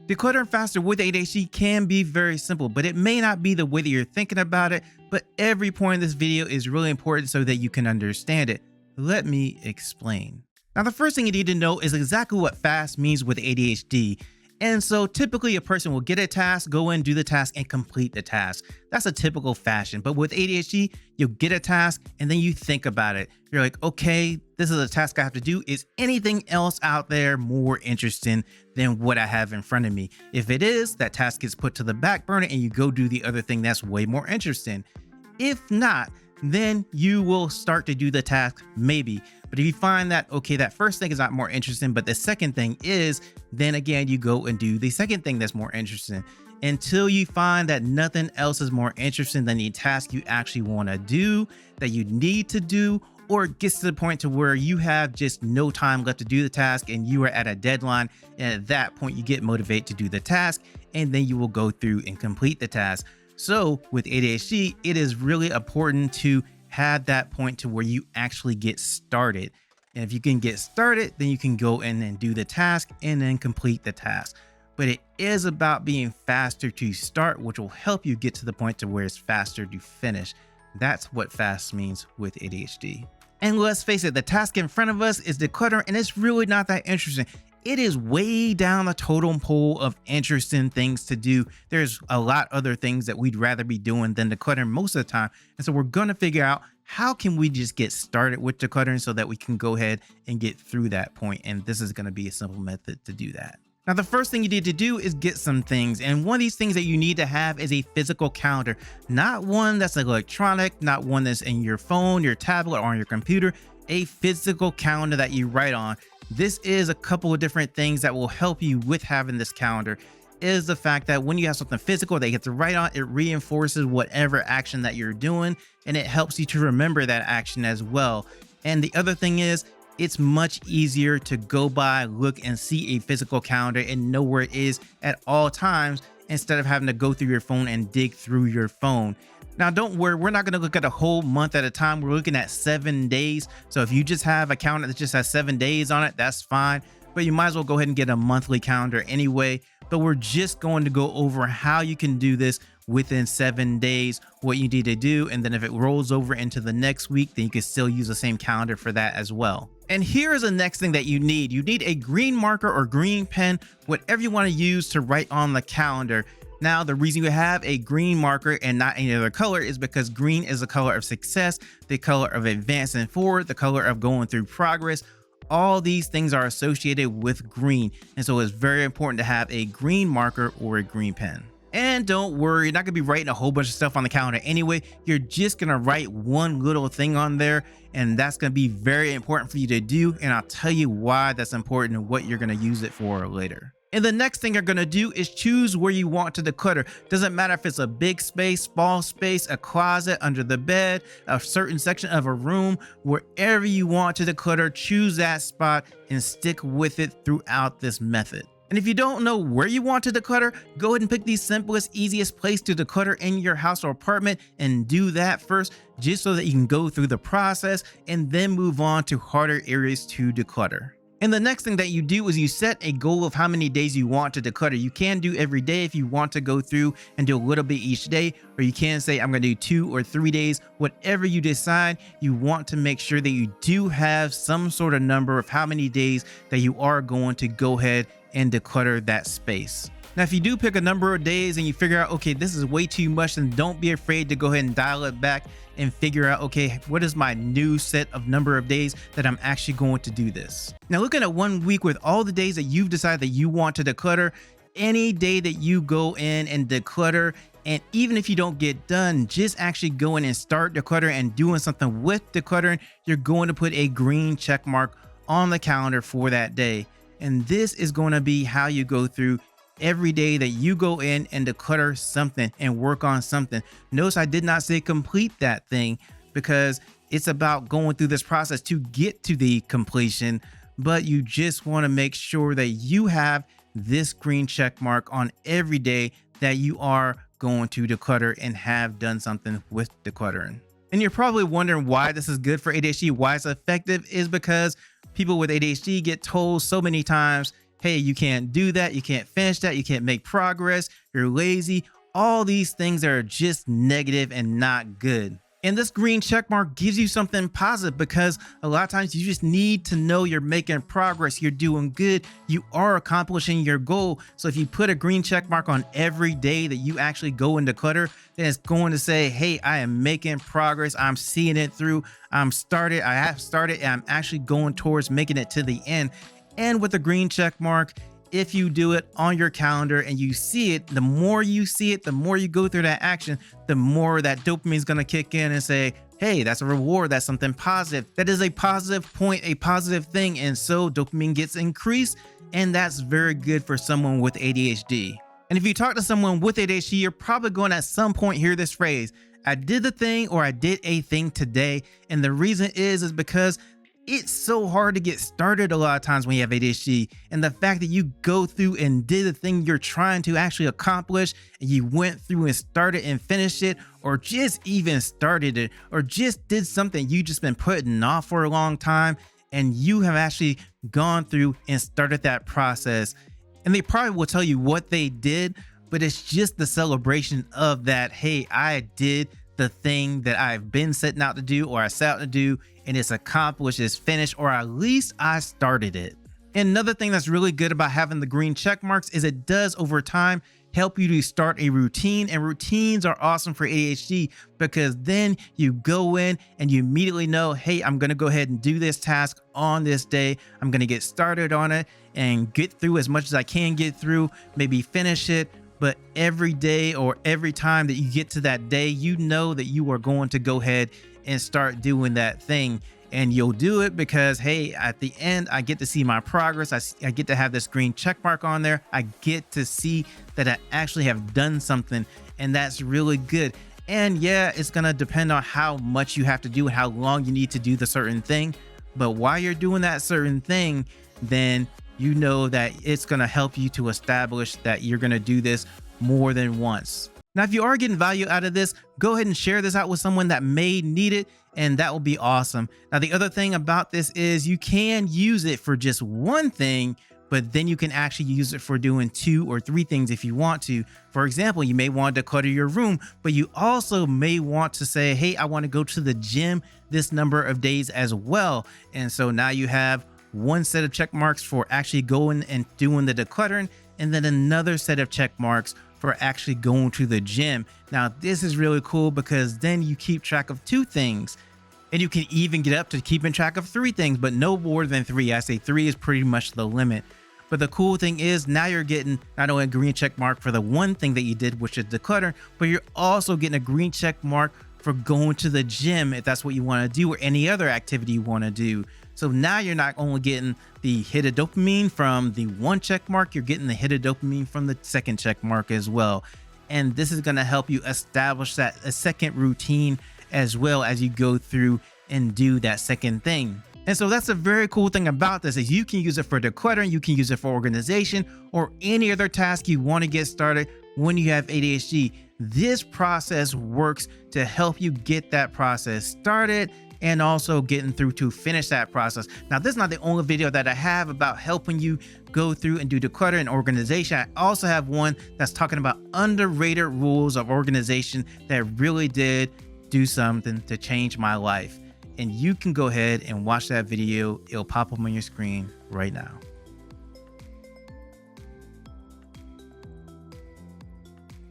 Decluttering faster with ADHD can be very simple, but it may not be the way that you're thinking about it, but every point in this video is really important so that you can understand it. Let me explain. Now, the first thing you need to know is exactly what fast means with ADHD. And so typically a person will get a task, go in, do the task, and complete the task. That's a typical fashion. But with ADHD, you'll get a task and then you think about it. You're like, okay, this is a task I have to do. Is anything else out there more interesting than what I have in front of me? If it is, that task gets put to the back burner and you go do the other thing that's way more interesting. If not, then you will start to do the task maybe. But if you find that, okay, that first thing is not more interesting, but the second thing is, then again, you go and do the second thing that's more interesting until you find that nothing else is more interesting than the task you actually want to do, that you need to do, or it gets to the point to where you have just no time left to do the task and you are at a deadline. And at that point, you get motivated to do the task and then you will go through and complete the task. So with ADHD, it is really important to have that point to where you actually get started. And if you can get started, then you can go in and do the task and then complete the task. But it is about being faster to start, which will help you get to the point to where it's faster to finish. That's what fast means with ADHD. And let's face it, the task in front of us is decluttering, and it's really not that interesting. It is way down the totem pole of interesting things to do. There's a lot other things that we'd rather be doing than decluttering most of the time. And so we're going to figure out how can we just get started with decluttering so that we can go ahead and get through that point. And this is going to be a simple method to do that. Now, the first thing you need to do is get some things. And one of these things that you need to have is a physical calendar, not one that's electronic, not one that's in your phone, your tablet, or on your computer, a physical calendar that you write on. This is a couple of different things that will help you with having this calendar. Is the fact that when you have something physical that you get to write on, it reinforces whatever action that you're doing, and it helps you to remember that action as well. And the other thing is, it's much easier to go by, look, and see a physical calendar and know where it is at all times instead of having to go through your phone and dig through your phone. Now, don't worry, we're not going to look at a whole month at a time. We're looking at 7 days. So if you just have a calendar that just has 7 days on it, that's fine. But you might as well go ahead and get a monthly calendar anyway. But we're just going to go over how you can do this within 7 days, what you need to do. And then if it rolls over into the next week, then you can still use the same calendar for that as well. And here is the next thing that you need. You need a green marker or green pen, whatever you want to use to write on the calendar. Now, the reason you have a green marker and not any other color is because green is the color of success, the color of advancing forward, the color of going through progress. All these things are associated with green. And so it's very important to have a green marker or a green pen. And don't worry, you're not gonna be writing a whole bunch of stuff on the calendar anyway. You're just gonna write one little thing on there, and that's gonna be very important for you to do. And I'll tell you why that's important and what you're gonna use it for later. And the next thing you're going to do is choose where you want to declutter. Doesn't matter if it's a big space, small space, a closet, under the bed, a certain section of a room, wherever you want to declutter, choose that spot and stick with it throughout this method. And if you don't know where you want to declutter, go ahead and pick the simplest, easiest place to declutter in your house or apartment and do that first, just so that you can go through the process and then move on to harder areas to declutter. And the next thing that you do is you set a goal of how many days you want to declutter. You can do every day if you want to go through and do a little bit each day, or you can say I'm going to do 2 or 3 days. Whatever you decide, you want to make sure that you do have some sort of number of how many days that you are going to go ahead and declutter that space. Now, if you do pick a number of days and you figure out, okay, this is way too much, then don't be afraid to go ahead and dial it back and figure out, okay, what is my new set of number of days that I'm actually going to do this. Now, looking at 1 week with all the days that you've decided that you want to declutter, any day that you go in and declutter, and even if you don't get done, just actually go in and start decluttering and doing something with decluttering, you're going to put a green check mark on the calendar for that day. And this is going to be how you go through every day that you go in and declutter something and work on something. Notice I did not say complete that thing, because it's about going through this process to get to the completion, but you just want to make sure that you have this green check mark on every day that you are going to declutter and have done something with decluttering. And you're probably wondering why this is good for ADHD, why it's effective, is because people with ADHD get told so many times, hey, you can't do that, you can't finish that, you can't make progress, you're lazy. All these things are just negative and not good. And this green check mark gives you something positive, because a lot of times you just need to know you're making progress, you're doing good, you are accomplishing your goal. So if you put a green check mark on every day that you actually go into Declutter, then it's going to say, hey, I am making progress, I'm seeing it through, I have started, and I'm actually going towards making it to the end. And with the green check mark, if you do it on your calendar and you see it, the more you see it, the more you go through that action, the more that dopamine is going to kick in and say, hey, that's a reward, that's something positive. That is a positive point, a positive thing. And so dopamine gets increased, and that's very good for someone with ADHD. And if you talk to someone with ADHD, you're probably going to at some point hear this phrase, I did the thing, or I did a thing today. And the reason is because it's so hard to get started a lot of times when you have ADHD, and the fact that you go through and did the thing you're trying to actually accomplish, and you went through and started and finished it, or just even started it, or just did something you just been putting off for a long time, and you have actually gone through and started that process. And they probably will tell you what they did, but it's just the celebration of that, hey, I did the thing that I've been setting out to do, or I set out to do, and it's accomplished, it's finished, or at least I started it. And another thing that's really good about having the green check marks is it does over time help you to start a routine. And routines are awesome for ADHD, because then you go in and you immediately know, hey, I'm going to go ahead and do this task on this day. I'm going to get started on it and get through as much as I can get through, maybe finish it. But every day or every time that you get to that day, you know that you are going to go ahead and start doing that thing. And you'll do it because, hey, at the end, I get to see my progress. I get to have this green check mark on there. I get to see that I actually have done something, and that's really good. And yeah, it's going to depend on how much you have to do and how long you need to do the certain thing. But while you're doing that certain thing, then you know that it's going to help you to establish that you're going to do this more than once. Now, if you are getting value out of this, go ahead and share this out with someone that may need it, and that will be awesome. Now, the other thing about this is you can use it for just one thing, but then you can actually use it for doing 2 or 3 things if you want to. For example, you may want to declutter your room, but you also may want to say, hey, I want to go to the gym this number of days as well. And so now you have one set of check marks for actually going and doing the decluttering, and then another set of check marks for actually going to the gym. Now, this is really cool because then you keep track of 2 things, and you can even get up to keeping track of 3 things, but no more than 3. I say 3 is pretty much the limit. But the cool thing is now you're getting not only a green check mark for the one thing that you did, which is declutter, but you're also getting a green check mark for going to the gym if that's what you want to do, or any other activity you want to do. So now you're not only getting the hit of dopamine from the 1 check mark, you're getting the hit of dopamine from the 2nd check mark as well. And this is going to help you establish that a second routine as well as you go through and do that second thing. And so that's a very cool thing about this is you can use it for decluttering, you can use it for organization, or any other task you want to get started when you have ADHD. This process works to help you get that process started and also getting through to finish that process. Now, this is not the only video that I have about helping you go through and do declutter and organization. I also have one that's talking about underrated rules of organization that really did do something to change my life. And you can go ahead and watch that video. It'll pop up on your screen right now.